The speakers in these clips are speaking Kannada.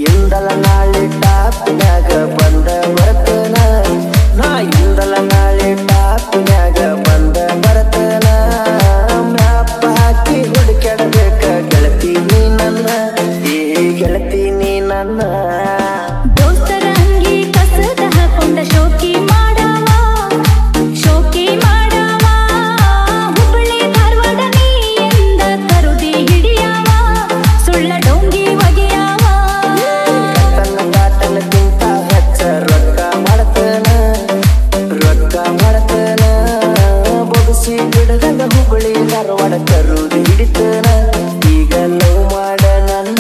ಇಂದಲ ನಾಳೆ ಟಾಪ್ನ್ಯಾಗ ಬಂದ ಬರ್ತನ ನಾ ಇಂದಲ ನಾಳೆ ಟಾಪ್ನ್ಯಾಗ ಬಂದ ಬರ್ತನ ಮ್ಯಾಪ ಹಾಕಿ ಹುಡುಕ್ಯಾಡಬೇಕ ಗೆಳತಿ ನೀ ನನ್ನ ಈ ಗೆಳತಿ ನೀ ನನ್ನ ದೋಸ್ತರ ಅಂಗಿ ಕಸದ ಹಾಕೊಂಡ ಶೋಕಿ ಮಾಡವ ಹುಬ್ಬಳ್ಳಿ ಧಾರವಾಡ ನೀಯಿಂದ ತರುದಿ ಹಿಡಿಯವ ಸುಳ್ಳ ಡೊಂಗಿ ಒಗೆಯವ ಕಟ್ಟನ ಕಾಟನಕ್ಕಿಂತ ಹೆಚ್ಚ ರೊಕ್ಕ ಮಾಡ್ತನ ಬೊಗಸಿ ಬಿಡದಂಗ ಹುಬ್ಬಳ್ಳಿ ಧಾರವಾಡ ತರುದಿ ಹಿಡಿತನ ಈಗ ಲವ್ ಮಾಡ ನನ್ನ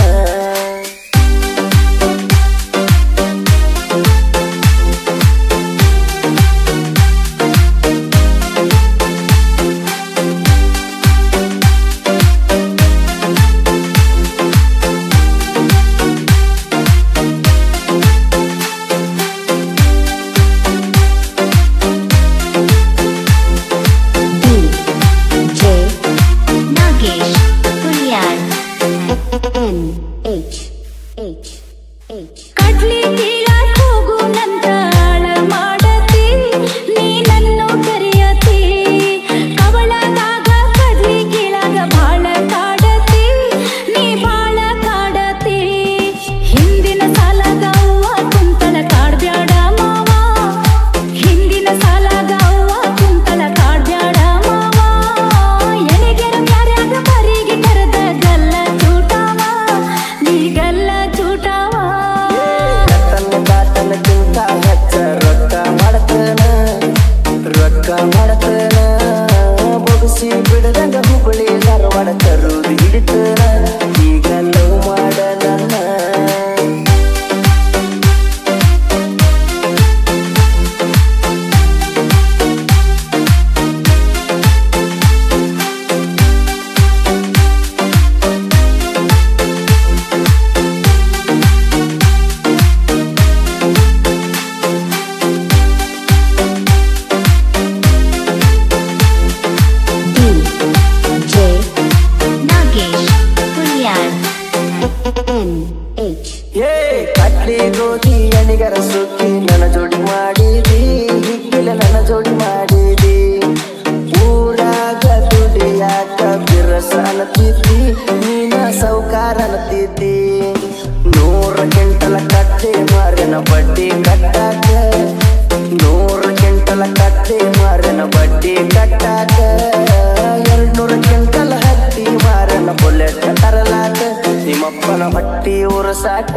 ಕಡ್ಲಿ ಕೀಳಾಕ್ ಹೋಗು ನಂತ ಆಳ ಮಾಡತಿ ನೀ ನನ್ನು ಕರೆಯತಿ ಕವಳದಾಗ ಕಡ್ಲಿ ಕೀಳಾಗ ಬಾಳ ಕಾಡತಿ ನೀ ಬಾಳ ಕಾಡತಿ ಹಿಂದಿನ ಸಾಲಾಗ ಅವ್ವ ಕುಂತಳ ಕಾಡ್ಬ್ಯಾಡ ಮಾವ ಹಿಂದಿನ ಸಾಲಾಗ ಅವ್ವ ಕುಂತಳ ಕಾಡ್ಬ್ಯಾಡ ಮಾವ ಎಣೆಗೆರ ಬ್ಯಾರ್ಯಾಗ ಬರಿಗೆ ಕರೆದ ಗಲ್ಲ ಚೂಟಾವ ನೀ ಗಲ್ಲ ಚೂಟಾವ ಕಾಟನಕ್ಕಿಂತ ಹೆಚ್ಚ ರೊಕ್ಕ ಮಾಡ್ತನ ಬೊಗಸಿ ಬಿಡದಂಗ ಹುಬ್ಬಳ್ಳಿ ಧಾರವಾಡ ತರುದಿ ಹಿಡಿತನ ಈಗ ಲವ್ ಮಾಡ ನನ್ನ ಕಟ್ಲಿ ಗೋಧಿ ಎಣಿಗರ ಸುಕ್ಕಿ ನನ್ನ ಜೋಡಿ ಮಾಡಿದಿ ಹಿಕ್ಕಿಲ ನನ್ನ ಜೋಡಿ ಮಾಡಿದಿ ಊರಾಗ ದುಡಿಯಾಕ ಬಿರಸ ಅನ್ನತಿದ್ದಿ ನೀನ ಸೌಕಾರ ಅನ್ನತಿದ್ದಿ 100 ಕ್ವಿಂಟಲ ಕಟ್ಟಿ ಮಾರಿನ ಬಡ್ಡಿ ಕಟ್ಟಾಕ 100 ಕ್ವಿಂಟಲ ಕಟ್ಟಿ ಮಾರಿನ ಬಡ್ಡಿ ಕಟ್ಟಾಕ 200 ಕ್ವಿಂಟಲ ಹತ್ತಿ ಮಾರಿನ ಬುಲೆಟ್ ತರಲಾಕ ನಿಮ್ಮಪ್ಪನ ಹೊಟ್ಟಿ ಉರಸಾಕ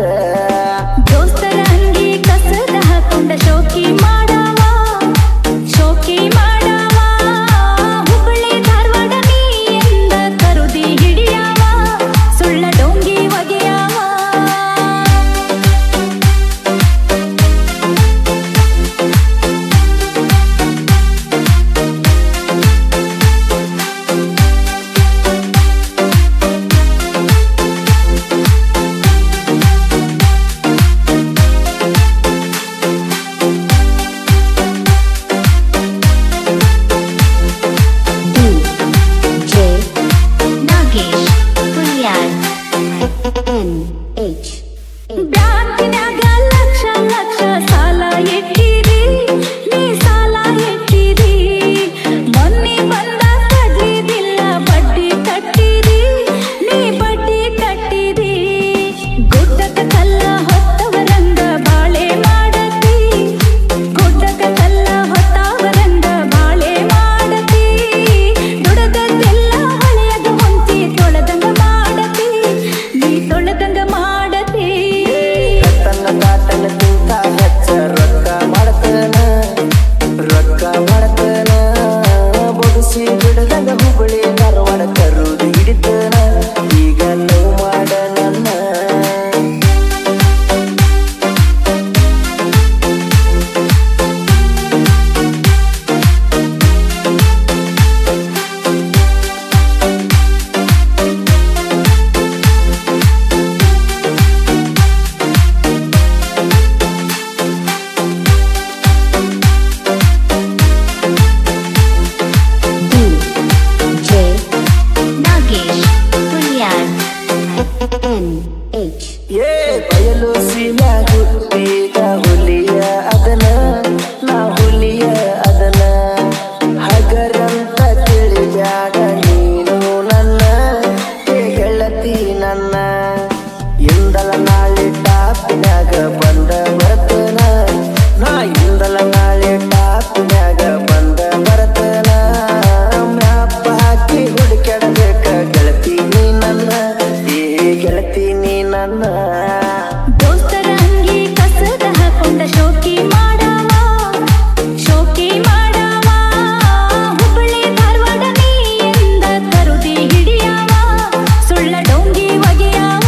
ದೋಸ್ತರ ಅಂಗಿ ಕಸದ ಹಾಕೊಂಡ ಶೋಕಿ ಮಾಡವ ಹುಬ್ಬಳ್ಳಿ ಧಾರವಾಡ ನೀಯಿಂದ ತರುದಿ ಹಿಡಿಯವ ಸುಳ್ಳ ಡೊಂಗಿ ಒಗೆಯವ ಏ ಬಯಲು ಸೀಮ್ಯಾಗ ಹುಟ್ಟಿದ ಹುಲಿಯ ಅದನ ನಾ ಹುಲಿಯ ಅದನ ಹಗರಂತ ತಿಳಿಬ್ಯಾಡ ನೀನು ನನ್ನ ಗೆಳತಿ ನನ್ನ ಇಂದಲ ನಾಳೆ ಟಾಪಿನ್ಯಾಗ ಬಂದ ಬರ್ತನ ನಾ ಇಂದಲ ನಾಳೆ ಟಾಪಿನ್ಯಾಗ ಬಂದ ಬರ್ತನ ಮ್ಯಾಪ ಹಾಕಿ ಹುಡುಕ್ಯಾಡಬೇಕ ಗೆಳತಿ ನೀ ನನ್ನ ಗೆಳತಿ ನೀ ನನ್ನ ದೋಸ್ತರ ಅಂಗಿ ಕಸದ ಹಾಕೊಂಡ ಶೋಕಿ ಮಾಡವ ಹುಬ್ಬಳ್ಳಿ ಧಾರವಾಡ ನೀ ಎಂದ ಕರುದಿ ಹಿಡಿಯವ ಸುಳ್ಳ ಡೊಂಗಿ ಒಗೆಯವ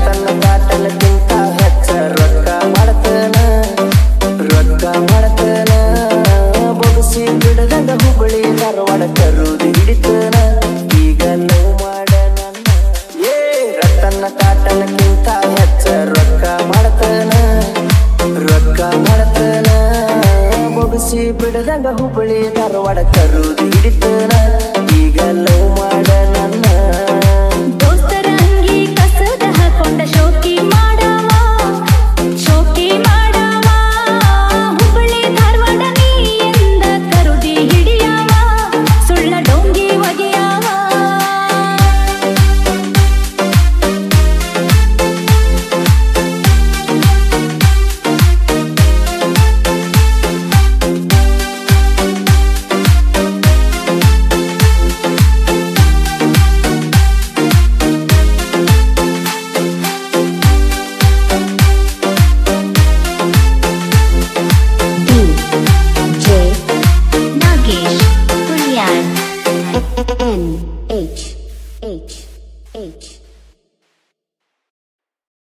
ತನ್ನ ಕಾಟಲಕ್ಕಿಂತ ಹೆಚ್ಚ ರೊಕ್ಕ ಮಾಡ್ತನ ಬೊಗಸಿ ಬಿಡದಂಗ ಹುಬ್ಬಳ್ಳಿ ಧಾರವಾಡ ಕರುದಿ ಹಿಡಿತನ ಈಗ ನೋವು ಮಾಡ ನನ್ನ ರತನ ಕಾಟಲಕ್ಕಿಂತ ಹೆಚ್ಚ ರೊಕ್ಕ ಮಾಡ್ತನ ಬೊಗಸಿ ಬಿಡದಂಗ ಹುಬ್ಬಳ್ಳಿ ಧಾರವಾಡ ಕರುದಿ ಹಿಡಿತನ ಈಗ ನೋವು ಮಾಡ ನನ್ನ